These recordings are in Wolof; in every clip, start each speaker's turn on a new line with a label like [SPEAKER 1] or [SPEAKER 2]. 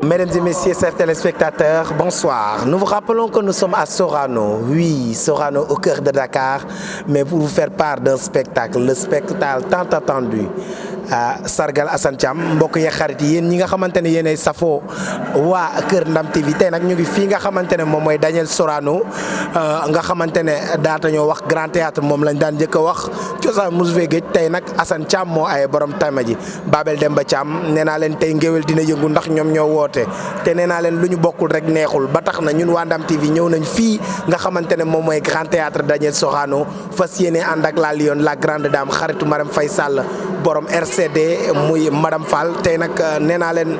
[SPEAKER 1] Mesdames et messieurs, chers téléspectateurs, bonsoir. Nous vous rappelons que nous sommes à Sorano. Oui, Sorano au cœur de Dakar, mais pour vous faire part d'un spectacle, le spectacle tant attendu. Sargal Assane Thiam mbokk ya xarit yi yéen ñi nga xamante ne yéenay safoo waa Kër Ndam TV tey nag ñu ngi fii nga xamante ne moom mooy Daniel Sorano nga xamante ne daata ñoo wax Grand Théâtre moom lañ daan njëkk a wax cosaan mosu fee géej tey nag Assane Thiam moo ay borom tama ji Babel Demba Thiam nee naa leen tey ngéwél dina yëngu ndax ñoom ñoo woote te nee naa leen lu ñu bokkul rek neexul ba tax na ñun waa Ndam TV ñëw nañ fii nga xamante ne moom mooy Grand Théâtre Daniel Sorano fas yéene ànd ak la Lionne la grande dame xaritu Marème Faye Sall borom RCD muy Madame Fall tey nag nee naa leen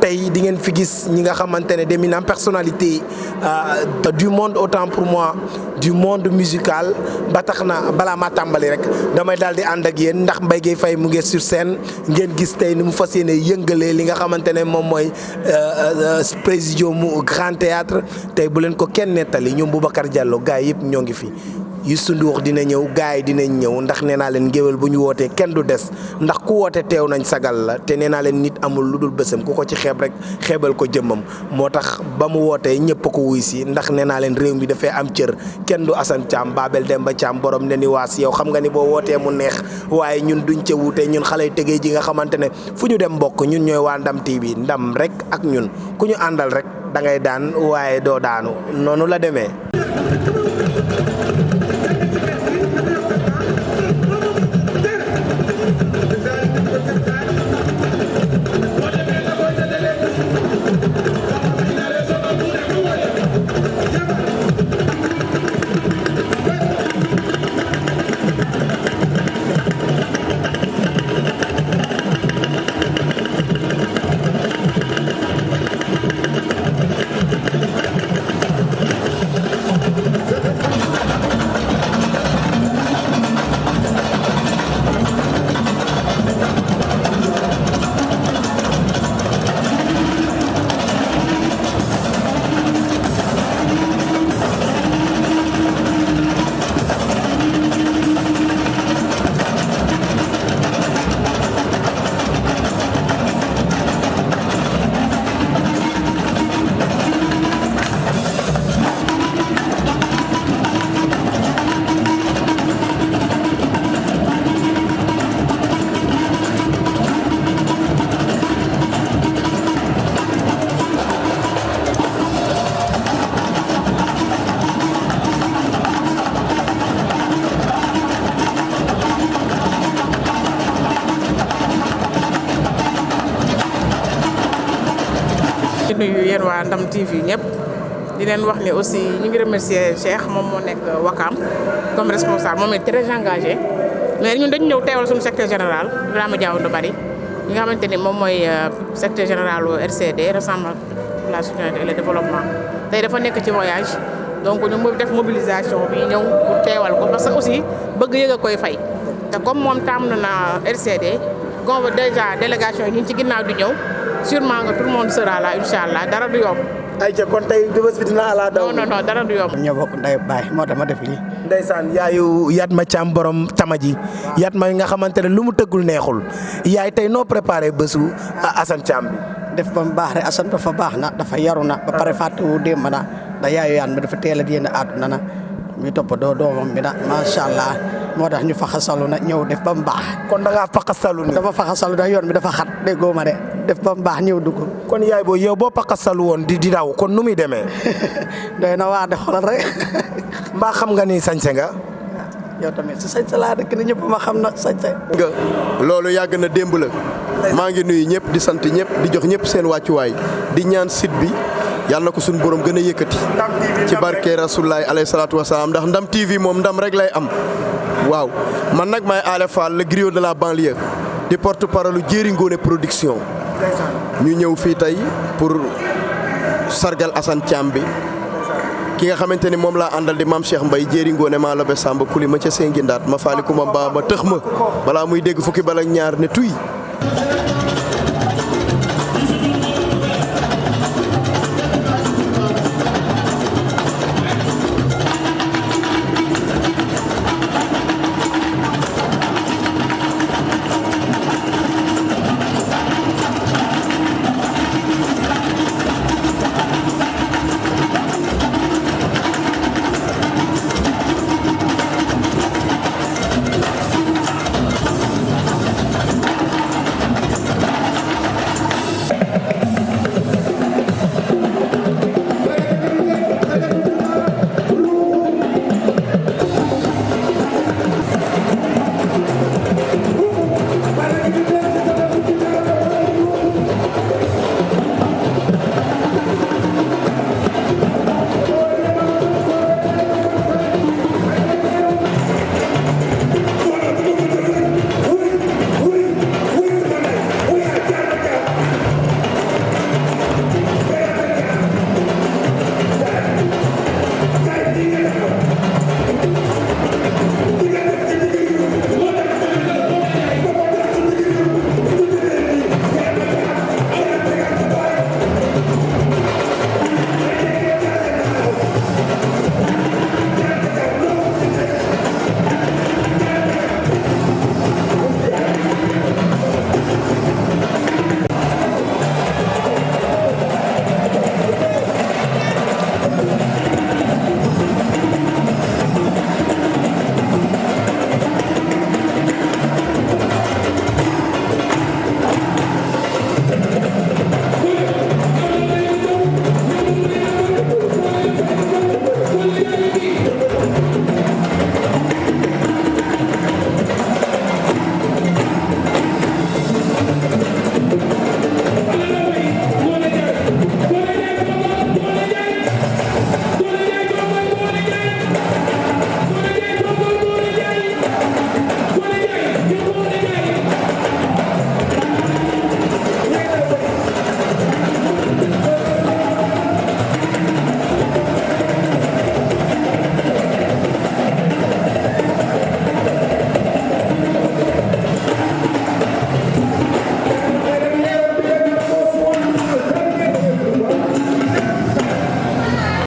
[SPEAKER 1] tey di ngeen fi gis ñi nga xamante ne d'éminentes personnalités du monde autant pour moi du monde musical ba tax na balaa maa tàmbali rek damay daal di ànd ak yéen ndax Mbaye Gueye Faye mu ngi sur scène ngeen gis tey ni mu fas yéene yëngalee li nga xamante ne moom mooy présidium mu Grand Théâtre tey bu leen ko kenn nettali ñoom Boubacar Diallo gars yëpp ñoo ngi fi. Youssou Ndour dina ñëw gars yi dinañ ñëw ndax nee naa leen ngéwél bu ñu wootee kenn du des ndax ku woote teew nañ sagal la te nee naa leen nit amul lu dul bësam ku ko ci xeeb rek xeebal ko jëmmam moo tax ba mu wootee ñëpp ko wuy si ndax nee naa leen réew mi dafay am cër kenn du Assane Thiam Babel Demba Thiam borom ne ni waas yow xam nga ni boo wootee mu neex waaye ñun duñ ca wuute ñun xale tegee ji nga xamante ne fu ñu dem mbokk ñun ñooy waa Ndam TV ndam rek ak ñun ku ñu àndal rek da ngay daan waaye doo daanu noonu la demee.
[SPEAKER 2] nuyu yéen waa Ndam TV ñëpp di leen wax ne aussi ñu ngi remercier Cheikh moom moo nekk Wakam comme responsable moom est très engagé mais ñun dañu ñëw teewal suñu secrétaire général Ibrahima Diaw du bari ñi nga xamante ni moom mooy secrétaire général RCD Rassemblement pour la citoyenneté et le développement tey dafa nekk ci voyage donc ñu def mobilisation bi ñëw pour teewal ko parce que aussi bëgg yëg a koy fay te comme moom tàmm na RCD comme déjà délégation yi ñu ngi ci ginnaaw di ñëw sûrement que tout le monde sera là inchallah dara du yomb.
[SPEAKER 1] ayca kon tey bés bi dina ala daw.
[SPEAKER 2] non dara du yomb.
[SPEAKER 3] ñoo bokk ndey baay moo tax ma def lii.
[SPEAKER 1] ndeysaan yaayu Yatma Thiam borom tamaji Yatma nga xamante ne lu mu tëggul neexul yaay tey noo préparé bésu Assane Thiam bi.
[SPEAKER 3] def ba mu baax rek Assane dafa baax na dafa yaru na ba pare fàttewu démb na da yaayu yaan bi dafa teel a génn àdduna na ñu toppatoo doomam bi na macha allah moo tax ñu faxasalu na ñëw def ba mu baax.
[SPEAKER 1] kon da ngaa faxasalu ni.
[SPEAKER 3] dama faxasalu da yoon bi dafa xat déggoo ma de def ba mu baax ñëw dugg.
[SPEAKER 1] kon yaay booy yow boo faxasalu woon di daw kon nu muy demee.
[SPEAKER 3] doy na waa de xoolal rek.
[SPEAKER 1] mbaa xam nga ni sañse nga.
[SPEAKER 3] yow tamit si sañse laa dëkk na ñëpp ma xam na sañse.
[SPEAKER 4] loolu yàgg na démb la maa ngi nuyu ñëpp di sant ñëpp di jox ñëpp seen wàccuwaay di ñaan site bi yàlla na ko suñu borom gën a yëkkati ci barke Rasulullaay alayhi salaatu wasalaam ndax Ndam TV moom ndam rek lay am waaw man nag may Alé Fall le griot de la banlieue di porte-parole Jéeri Ngoone production ñu ñëw fii tey pour sargal Assane Thiam bi ki nga xamante ni moom laa àndal di maam Cheikh Mbaye Jéeri Ngoone maa lobe Samba kuli ma ca Sengi Ndaat ma faali ku ma mbaa ma tëx ma balaa muy dégg fukki bala ñaar ne tuy